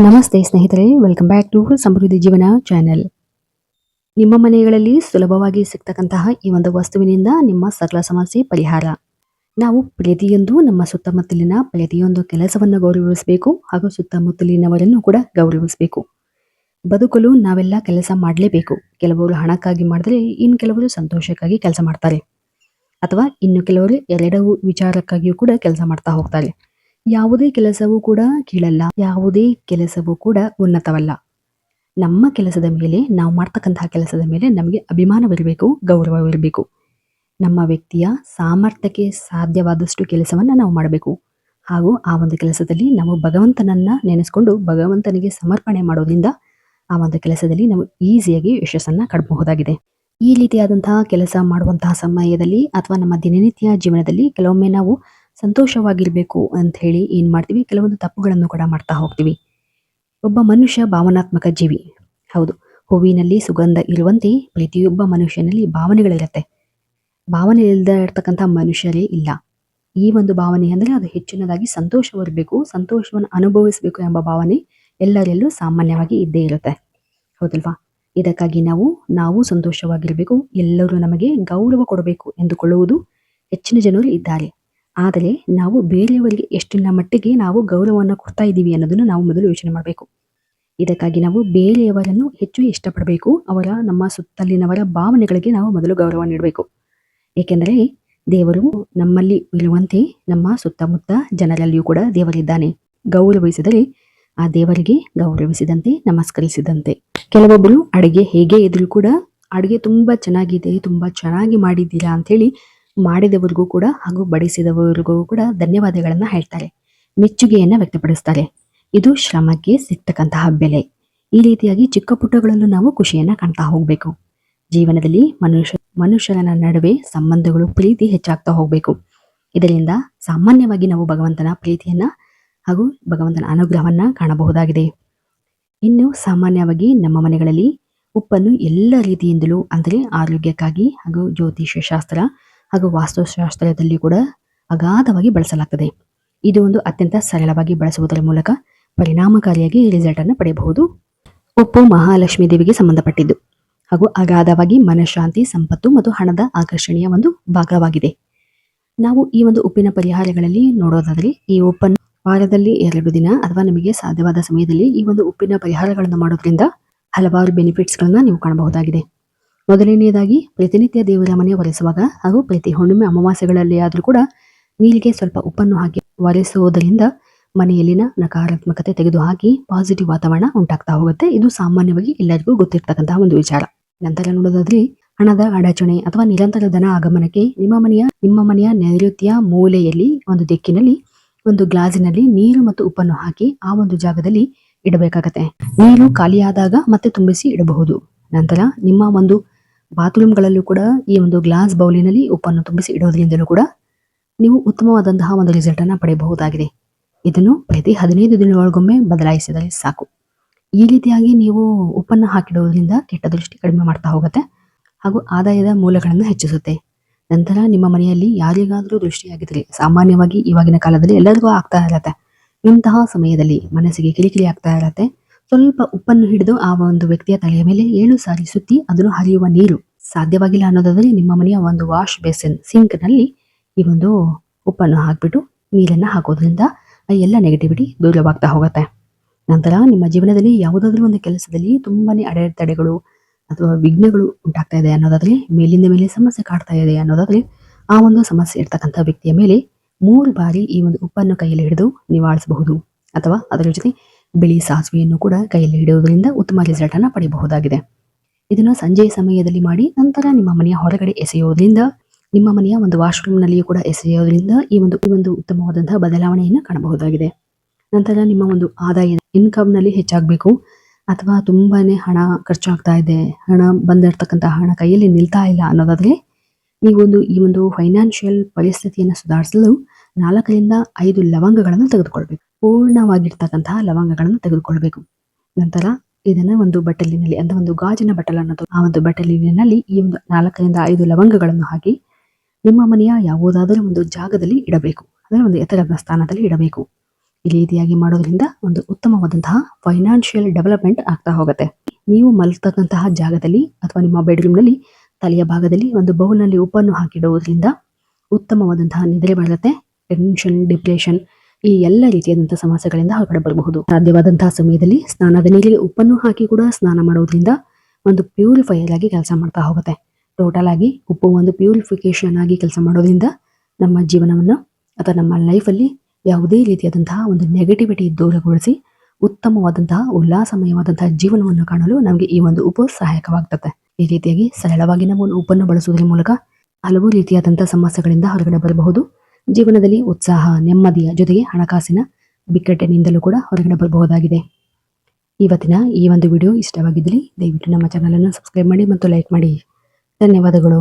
ನಮಸ್ತೆ ಸ್ನೇಹಿತರೆ, welcome back to ಸಮೃದ್ಧಿ ಜೀವನ ಚಾನೆಲ್. ನಿಮ್ಮ ಮನೆಗಳಲ್ಲಿ ಸುಲಭವಾಗಿ ಸಿಗ್ತಕ್ಕಂತಹ ಈ ಒಂದು ವಸ್ತುವಿನಿಂದ ನಿಮ್ಮ ಸಕಲ ಸಮಸ್ಯೆ ಪರಿಹಾರ. ನಾವು ಪ್ರತಿಯೊಂದು ನಮ್ಮ ಸುತ್ತಮುತ್ತಲಿನ ಪ್ರತಿಯೊಂದು ಕೆಲಸವನ್ನು ಗೌರವಿಸಬೇಕು ಹಾಗೂ ಸುತ್ತಮುತ್ತಲಿನವರನ್ನು ಕೂಡ ಗೌರವಿಸಬೇಕು. ಬದುಕಲು ನಾವೆಲ್ಲ ಕೆಲಸ ಮಾಡಲೇಬೇಕು. ಕೆಲವರು ಹಣಕ್ಕಾಗಿ ಮಾಡಿದ್ರೆ ಇನ್ನು ಕೆಲವರು ಸಂತೋಷಕ್ಕಾಗಿ ಕೆಲಸ ಮಾಡ್ತಾರೆ, ಅಥವಾ ಇನ್ನು ಕೆಲವರು ಎರಡೂ ವಿಚಾರಕ್ಕಾಗಿಯೂ ಕೂಡ ಕೆಲಸ ಮಾಡ್ತಾ ಹೋಗ್ತಾರೆ. ಯಾವುದೇ ಕೆಲಸವೂ ಕೂಡ ಕೀಳಲ್ಲ, ಯಾವುದೇ ಕೆಲಸವೂ ಕೂಡ ಉನ್ನತವಲ್ಲ. ನಮ್ಮ ಕೆಲಸದ ಮೇಲೆ, ನಾವು ಮಾಡ್ತಕ್ಕಂತಹ ಕೆಲಸದ ಮೇಲೆ ನಮಗೆ ಅಭಿಮಾನವಿರಬೇಕು, ಗೌರವವಿರಬೇಕು. ನಮ್ಮ ವ್ಯಕ್ತಿಯ ಸಾಮರ್ಥ್ಯಕ್ಕೆ ಸಾಧ್ಯವಾದಷ್ಟು ಕೆಲಸವನ್ನು ನಾವು ಮಾಡಬೇಕು. ಹಾಗೂ ಆ ಒಂದು ಕೆಲಸದಲ್ಲಿ ನಾವು ಭಗವಂತನನ್ನ ನೆನೆಸ್ಕೊಂಡು ಭಗವಂತನಿಗೆ ಸಮರ್ಪಣೆ ಮಾಡೋದ್ರಿಂದ ಆ ಒಂದು ಕೆಲಸದಲ್ಲಿ ನಾವು ಈಸಿಯಾಗಿ ಯಶಸ್ಸನ್ನು ಕಾಣಬಹುದಾಗಿದೆ. ಈ ರೀತಿಯಾದಂತಹ ಕೆಲಸ ಮಾಡುವಂತಹ ಸಮಯದಲ್ಲಿ ಅಥವಾ ನಮ್ಮ ದಿನನಿತ್ಯ ಜೀವನದಲ್ಲಿ ಕೆಲವೊಮ್ಮೆ ನಾವು ಸಂತೋಷವಾಗಿರಬೇಕು ಅಂತ ಹೇಳಿ ಏನು ಮಾಡ್ತೀವಿ, ಕೆಲವೊಂದು ತಪ್ಪುಗಳನ್ನು ಕೂಡ ಮಾಡ್ತಾ ಹೋಗ್ತೀವಿ. ಒಬ್ಬ ಮನುಷ್ಯ ಭಾವನಾತ್ಮಕ ಜೀವಿ. ಹೌದು, ಹೂವಿನಲ್ಲಿ ಸುಗಂಧ ಇರುವಂತೆ ಪ್ರತಿಯೊಬ್ಬ ಮನುಷ್ಯನಲ್ಲಿ ಭಾವನೆಗಳಿರುತ್ತೆ. ಭಾವನೆ ಇಲ್ಲದೆ ಇರ್ತಕ್ಕಂಥ ಮನುಷ್ಯರೇ ಇಲ್ಲ. ಈ ಒಂದು ಭಾವನೆ ಅಂದರೆ ಅದು ಹೆಚ್ಚಿನದಾಗಿ ಸಂತೋಷವಿರಬೇಕು, ಸಂತೋಷವನ್ನು ಅನುಭವಿಸಬೇಕು ಎಂಬ ಭಾವನೆ ಎಲ್ಲರಲ್ಲೂ ಸಾಮಾನ್ಯವಾಗಿ ಇದ್ದೇ ಇರುತ್ತೆ, ಹೌದಲ್ವಾ? ಇದಕ್ಕಾಗಿ ನಾವು ಸಂತೋಷವಾಗಿರಬೇಕು, ಎಲ್ಲರೂ ನಮಗೆ ಗೌರವ ಕೊಡಬೇಕು ಎಂದುಕೊಳ್ಳುವುದು ಹೆಚ್ಚಿನ ಜನರು ಇದ್ದಾರೆ. ಆದರೆ ನಾವು ಬೇರೆಯವರಿಗೆ ಎಷ್ಟಿನ ಮಟ್ಟಿಗೆ ನಾವು ಗೌರವವನ್ನು ಕೊಡ್ತಾ ಇದ್ದೀವಿ ಅನ್ನೋದನ್ನು ನಾವು ಮೊದಲು ಯೋಚನೆ ಮಾಡಬೇಕು. ಇದಕ್ಕಾಗಿ ನಾವು ಬೇರೆಯವರನ್ನು ಹೆಚ್ಚು ಇಷ್ಟಪಡಬೇಕು. ನಮ್ಮ ಸುತ್ತಲಿನವರ ಭಾವನೆಗಳಿಗೆ ನಾವು ಮೊದಲು ಗೌರವ ನೀಡಬೇಕು. ಏಕೆಂದರೆ ದೇವರು ನಮ್ಮಲ್ಲಿ ಇರುವಂತೆ ನಮ್ಮ ಸುತ್ತಮುತ್ತ ಜನರಲ್ಲಿಯೂ ಕೂಡ ದೇವರಿದ್ದಾನೆ. ಗೌರವಿಸಿದರೆ ಆ ದೇವರಿಗೆ ಗೌರವಿಸಿದಂತೆ, ನಮಸ್ಕರಿಸಿದಂತೆ. ಕೆಲವೊಬ್ಬರು ಅಡುಗೆ ಹೇಗೆ ಇದ್ರೂ ಕೂಡ ಅಡುಗೆ ತುಂಬಾ ಚೆನ್ನಾಗಿದೆ, ತುಂಬಾ ಚೆನ್ನಾಗಿ ಮಾಡಿದ್ದೀರಾ ಅಂಥೇಳಿ ಮಾಡಿದವರಿಗೂ ಕೂಡ ಹಾಗೂ ಬಡಿಸಿದವರಿಗೂ ಕೂಡ ಧನ್ಯವಾದಗಳನ್ನ ಹೇಳ್ತಾರೆ, ಮೆಚ್ಚುಗೆಯನ್ನ ವ್ಯಕ್ತಪಡಿಸ್ತಾರೆ. ಇದು ಶ್ರಮಕ್ಕೆ ಸಿಗ್ತಕ್ಕಂತಹ ಬೆಲೆ. ಈ ರೀತಿಯಾಗಿ ಚಿಕ್ಕ ಪುಟ್ಟಗಳಲ್ಲೂ ನಾವು ಖುಷಿಯನ್ನ ಕಾಣ್ತಾ ಹೋಗ್ಬೇಕು. ಜೀವನದಲ್ಲಿ ಮನುಷ್ಯರ ನಡುವೆ ಸಂಬಂಧಗಳು, ಪ್ರೀತಿ ಹೆಚ್ಚಾಗ್ತಾ ಹೋಗ್ಬೇಕು. ಇದರಿಂದ ಸಾಮಾನ್ಯವಾಗಿ ನಾವು ಭಗವಂತನ ಪ್ರೀತಿಯನ್ನ ಹಾಗೂ ಭಗವಂತನ ಅನುಗ್ರಹವನ್ನ ಕಾಣಬಹುದಾಗಿದೆ. ಇನ್ನು ಸಾಮಾನ್ಯವಾಗಿ ನಮ್ಮ ಮನೆಗಳಲ್ಲಿ ಉಪ್ಪನ್ನು ಎಲ್ಲ ರೀತಿಯಿಂದಲೂ, ಅಂದರೆ ಆರೋಗ್ಯಕ್ಕಾಗಿ ಹಾಗೂ ಜ್ಯೋತಿಷ್ಯ ಶಾಸ್ತ್ರ ಹಾಗೂ ವಾಸ್ತುಶಾಸ್ತ್ರದಲ್ಲಿ ಕೂಡ ಅಗಾಧವಾಗಿ ಬಳಸಲಾಗ್ತದೆ. ಇದು ಒಂದು ಅತ್ಯಂತ ಸರಳವಾಗಿ ಬಳಸುವುದರ ಮೂಲಕ ಪರಿಣಾಮಕಾರಿಯಾಗಿ ರಿಸಲ್ಟ್ ಅನ್ನು ಪಡೆಯಬಹುದು. ಉಪ್ಪು ಮಹಾಲಕ್ಷ್ಮೀ ದೇವಿಗೆ ಸಂಬಂಧಪಟ್ಟಿದ್ದು ಹಾಗೂ ಅಗಾಧವಾಗಿ ಮನಃಶಾಂತಿ, ಸಂಪತ್ತು ಮತ್ತು ಹಣದ ಆಕರ್ಷಣೆಯ ಒಂದು ಭಾಗವಾಗಿದೆ. ನಾವು ಈ ಒಂದು ಉಪ್ಪಿನ ಪರಿಹಾರಗಳಲ್ಲಿ ನೋಡೋದಾದರೆ, ಈ ಉಪ್ಪನ್ನು ವಾರದಲ್ಲಿ 2 ದಿನ ಅಥವಾ ನಿಮಗೆ ಸಾಧ್ಯವಾದ ಸಮಯದಲ್ಲಿ ಈ ಒಂದು ಉಪ್ಪಿನ ಪರಿಹಾರಗಳನ್ನು ಮಾಡೋದ್ರಿಂದ ಹಲವಾರು ಬೆನಿಫಿಟ್ಸ್ಗಳನ್ನ ನೀವು ಕಾಣಬಹುದಾಗಿದೆ. ಮೊದಲನೆಯದಾಗಿ, ಪ್ರತಿನಿತ್ಯ ದೇವರ ಮನೆ ಒರೆಸುವಾಗ ಹಾಗೂ ಪ್ರತಿ ಹುಣ್ಣಿಮೆ ಅಮಾವಾಸ್ಯೆಗಳಲ್ಲಿ ಆದರೂ ಕೂಡ ನೀರಿಗೆ ಸ್ವಲ್ಪ ಉಪ್ಪನ್ನು ಹಾಕಿ ಒರೆಸುವುದರಿಂದ ಮನೆಯಲ್ಲಿನ ನಕಾರಾತ್ಮಕತೆ ತೆಗೆದುಹಾಕಿ ಪಾಸಿಟಿವ್ ವಾತಾವರಣ ಉಂಟಾಗ್ತಾ ಹೋಗುತ್ತೆ. ಇದು ಸಾಮಾನ್ಯವಾಗಿ ಎಲ್ಲರಿಗೂ ಗೊತ್ತಿರ್ತಕ್ಕಂತಹ ಒಂದು ವಿಚಾರ. ನಂತರ ನೋಡೋದಾದ್ರೆ, ಹಣದ ಅಡಚಣೆ ಅಥವಾ ನಿರಂತರ ಧನ ಆಗಮನಕ್ಕೆ ನಿಮ್ಮ ಮನೆಯ ನೈಋತ್ಯ ಮೂಲೆಯಲ್ಲಿ ಒಂದು ದಿಕ್ಕಿನಲ್ಲಿ ಒಂದು ಗ್ಲಾಸಿನಲ್ಲಿ ನೀರು ಮತ್ತು ಉಪ್ಪನ್ನು ಹಾಕಿ ಆ ಒಂದು ಜಾಗದಲ್ಲಿ ಇಡಬೇಕಾಗತ್ತೆ. ನೀರು ಖಾಲಿಯಾದಾಗ ಮತ್ತೆ ತುಂಬಿಸಿ ಇಡಬಹುದು. ನಂತರ ನಿಮ್ಮ ಒಂದು ಬಾತ್ರೂಮ್ಗಳಲ್ಲೂ ಕೂಡ ಈ ಒಂದು ಗ್ಲಾಸ್ ಬೌಲಿನಲ್ಲಿ ಉಪ್ಪನ್ನು ತುಂಬಿಸಿ ಇಡೋದ್ರಿಂದಲೂ ಕೂಡ ನೀವು ಉತ್ತಮವಾದಂತಹ ಒಂದು ರಿಸಲ್ಟ್ ಅನ್ನು ಪಡೆಯಬಹುದಾಗಿದೆ. ಇದನ್ನು ಪ್ರತಿ 15 ದಿನಗಳಿಗೊಮ್ಮೆ ಬದಲಾಯಿಸಿದರೆ ಸಾಕು. ಈ ರೀತಿಯಾಗಿ ನೀವು ಉಪ್ಪನ್ನು ಹಾಕಿಡೋದ್ರಿಂದ ಕೆಟ್ಟ ದೃಷ್ಟಿ ಕಡಿಮೆ ಮಾಡ್ತಾ ಹೋಗುತ್ತೆ ಹಾಗೂ ಆದಾಯದ ಮೂಲಗಳನ್ನು ಹೆಚ್ಚಿಸುತ್ತೆ. ನಂತರ ನಿಮ್ಮ ಮನೆಯಲ್ಲಿ ಯಾರಿಗಾದರೂ ದೃಷ್ಟಿಯಾಗಿದ್ರೆ, ಸಾಮಾನ್ಯವಾಗಿ ಇವಾಗಿನ ಕಾಲದಲ್ಲಿ ಎಲ್ಲರಿಗೂ ಆಗ್ತಾ ಇರತ್ತೆ, ಇಂತಹ ಸಮಯದಲ್ಲಿ ಮನಸ್ಸಿಗೆ ಕಿರಿಕಿರಿ ಆಗ್ತಾ ಇರತ್ತೆ. ಸ್ವಲ್ಪ ಉಪ್ಪನ್ನು ಹಿಡಿದು ಆ ಒಂದು ವ್ಯಕ್ತಿಯ ತಲೆಯ ಮೇಲೆ 7 ಸಾರಿ ಸುತ್ತಿ ಅದನ್ನು ಹರಿಯುವ ನೀರು, ಸಾಧ್ಯವಾಗಿಲ್ಲ ಅನ್ನೋದಾದರೆ ನಿಮ್ಮ ಮನೆಯ ಒಂದು ವಾಶ್ ಬೇಸಿನ್ ಸಿಂಕ್ ನಲ್ಲಿ ಈ ಒಂದು ಉಪ್ಪನ್ನು ಹಾಕ್ಬಿಟ್ಟು ನೀರನ್ನು ಹಾಕೋದ್ರಿಂದ ಎಲ್ಲ ನೆಗೆಟಿವಿಟಿ ದೂರವಾಗ್ತಾ ಹೋಗುತ್ತೆ. ನಂತರ ನಿಮ್ಮ ಜೀವನದಲ್ಲಿ ಯಾವುದಾದ್ರೂ ಒಂದು ಕೆಲಸದಲ್ಲಿ ತುಂಬಾನೇ ಅಡೆತಡೆಗಳು ಅಥವಾ ವಿಘ್ನಗಳು ಉಂಟಾಗ್ತಾ ಇದೆ ಅನ್ನೋದಾದ್ರೆ, ಮೇಲಿಂದ ಮೇಲೆ ಸಮಸ್ಯೆ ಕಾಡ್ತಾ ಇದೆ ಅನ್ನೋದಾದ್ರೆ, ಆ ಒಂದು ಸಮಸ್ಯೆ ಇರ್ತಕ್ಕಂಥ ವ್ಯಕ್ತಿಯ ಮೇಲೆ 3 ಬಾರಿ ಈ ಒಂದು ಉಪ್ಪನ್ನು ಕೈಯಲ್ಲಿ ಹಿಡಿದು ನಿವಾರಿಸಬಹುದು. ಅಥವಾ ಅದರ ಜೊತೆ ಬಿಳಿ ಸಾಸಿವೆಯನ್ನು ಕೂಡ ಕೈಯಲ್ಲಿ ಹಿಡಿಯುವುದರಿಂದ ಉತ್ತಮ ರಿಸಲ್ಟ್ ಅನ್ನು ಪಡೆಯಬಹುದಾಗಿದೆ. ಇದನ್ನು ಸಂಜೆಯ ಸಮಯದಲ್ಲಿ ಮಾಡಿ ನಂತರ ನಿಮ್ಮ ಮನೆಯ ಹೊರಗಡೆ ಎಸೆಯೋದ್ರಿಂದ, ನಿಮ್ಮ ಮನೆಯ ಒಂದು ವಾಶ್ರೂಮ್ ನಲ್ಲಿಯೂ ಕೂಡ ಎಸೆಯೋದ್ರಿಂದ ಈ ಒಂದು ಉತ್ತಮವಾದಂತಹ ಬದಲಾವಣೆಯನ್ನು ಕಾಣಬಹುದಾಗಿದೆ. ನಂತರ ನಿಮ್ಮ ಒಂದು ಆದಾಯ, ಇನ್ಕಮ್ ನಲ್ಲಿ ಹೆಚ್ಚಾಗಬೇಕು ಅಥವಾ ತುಂಬಾನೇ ಹಣ ಖರ್ಚಾಗ್ತಾ ಇದೆ, ಹಣ ಬಂದಿರತಕ್ಕಂತಹ ಹಣ ಕೈಯಲ್ಲಿ ನಿಲ್ತಾ ಇಲ್ಲ ಅನ್ನೋದಾದ್ರೆ, ಈ ಒಂದು ಫೈನಾನ್ಷಿಯಲ್ ಪರಿಸ್ಥಿತಿಯನ್ನು ಸುಧಾರಿಸಲು 4 ರಿಂದ 5 ಲವಂಗಗಳನ್ನು ತೆಗೆದುಕೊಳ್ಬೇಕು. ಪೂರ್ಣವಾಗಿರ್ತಕ್ಕಂತಹ ಲವಂಗಗಳನ್ನು ತೆಗೆದುಕೊಳ್ಬೇಕು. ನಂತರ ಇದನ್ನ ಒಂದು ಬಟ್ಟಲಿನಲ್ಲಿ, ಅಂದ್ರೆ ಒಂದು ಗಾಜಿನ ಬಟ್ಟಲ್ ಅನ್ನೋದು, ಆ ಒಂದು ಬಟ್ಟಲಿನಲ್ಲಿ ಈ ಒಂದು 4 ರಿಂದ 5 ಲವಂಗಗಳನ್ನು ಹಾಕಿ ನಿಮ್ಮ ಮನೆಯ ಯಾವುದಾದರೂ ಒಂದು ಜಾಗದಲ್ಲಿ ಇಡಬೇಕು. ಅಂದ್ರೆ ಒಂದು ಎತ್ತರದ ಸ್ಥಾನದಲ್ಲಿ ಇಡಬೇಕು. ಈ ರೀತಿಯಾಗಿ ಮಾಡೋದ್ರಿಂದ ಒಂದು ಉತ್ತಮವಾದಂತಹ ಫೈನಾನ್ಷಿಯಲ್ ಡೆವಲಪ್ಮೆಂಟ್ ಆಗ್ತಾ ಹೋಗುತ್ತೆ. ನೀವು ಮಲಗತಕ್ಕಂತಹ ಜಾಗದಲ್ಲಿ ಅಥವಾ ನಿಮ್ಮ ಬೆಡ್ರೂಮ್ನಲ್ಲಿ ತಲೆಯ ಭಾಗದಲ್ಲಿ ಒಂದು ಬೌಲ್ನಲ್ಲಿ ಉಪ್ಪನ್ನು ಹಾಕಿಡುವುದರಿಂದ ಉತ್ತಮವಾದಂತಹ ನಿದ್ರೆ ಬರುತ್ತೆ. ಟೆನ್ಷನ್, ಡಿಪ್ರೆಷನ್ ಈ ಎಲ್ಲ ರೀತಿಯಾದಂತಹ ಸಮಸ್ಯೆಗಳಿಂದ ಹೊರಗಡೆ ಬರಬಹುದು. ಸಾಧ್ಯವಾದಂತಹ ಸಮಯದಲ್ಲಿ ಸ್ನಾನದ ನೀರಿಗೆ ಉಪ್ಪನ್ನು ಹಾಕಿ ಕೂಡ ಸ್ನಾನ ಮಾಡೋದ್ರಿಂದ ಒಂದು ಪ್ಯೂರಿಫೈಯರ್ ಆಗಿ ಕೆಲಸ ಮಾಡ್ತಾ ಹೋಗುತ್ತೆ. ಟೋಟಲ್ ಆಗಿ ಉಪ್ಪು ಒಂದು ಪ್ಯೂರಿಫಿಕೇಶನ್ ಆಗಿ ಕೆಲಸ ಮಾಡೋದ್ರಿಂದ ನಮ್ಮ ಜೀವನವನ್ನು ಅಥವಾ ನಮ್ಮ ಲೈಫಲ್ಲಿ ಯಾವುದೇ ರೀತಿಯಾದಂತಹ ಒಂದು ನೆಗೆಟಿವಿಟಿ ದೂರಗೊಳಿಸಿ ಉತ್ತಮವಾದಂತಹ ಉಲ್ಲಾಸಮಯವಾದಂತಹ ಜೀವನವನ್ನು ಕಾಣಲು ನಮಗೆ ಈ ಒಂದು ಉಪ್ಪು ಸಹಾಯಕವಾಗ್ತದೆ. ಈ ರೀತಿಯಾಗಿ ಸರಳವಾಗಿ ನಾವು ಉಪ್ಪನ್ನು ಬಳಸುವುದರ ಮೂಲಕ ಹಲವು ರೀತಿಯಾದಂತಹ ಸಮಸ್ಯೆಗಳಿಂದ ಹೊರಗಡೆ ಬರಬಹುದು. ಜೀವನದಲ್ಲಿ ಉತ್ಸಾಹ, ನೆಮ್ಮದಿಯ ಜೊತೆಗೆ ಹಣಕಾಸಿನ ಬಿಕ್ಕಟ್ಟಿನಿಂದಲೂ ಕೂಡ ಹೊರಗಡೆ ಬರಬಹುದಾಗಿದೆ. ಇವತ್ತಿನ ಈ ಒಂದು ವಿಡಿಯೋ ಇಷ್ಟವಾಗಿದ್ದಲ್ಲಿ ದಯವಿಟ್ಟು ನಮ್ಮ ಚಾನಲ್ ಅನ್ನು ಸಬ್ಸ್ಕ್ರೈಬ್ ಮಾಡಿ ಮತ್ತು ಲೈಕ್ ಮಾಡಿ. ಧನ್ಯವಾದಗಳು.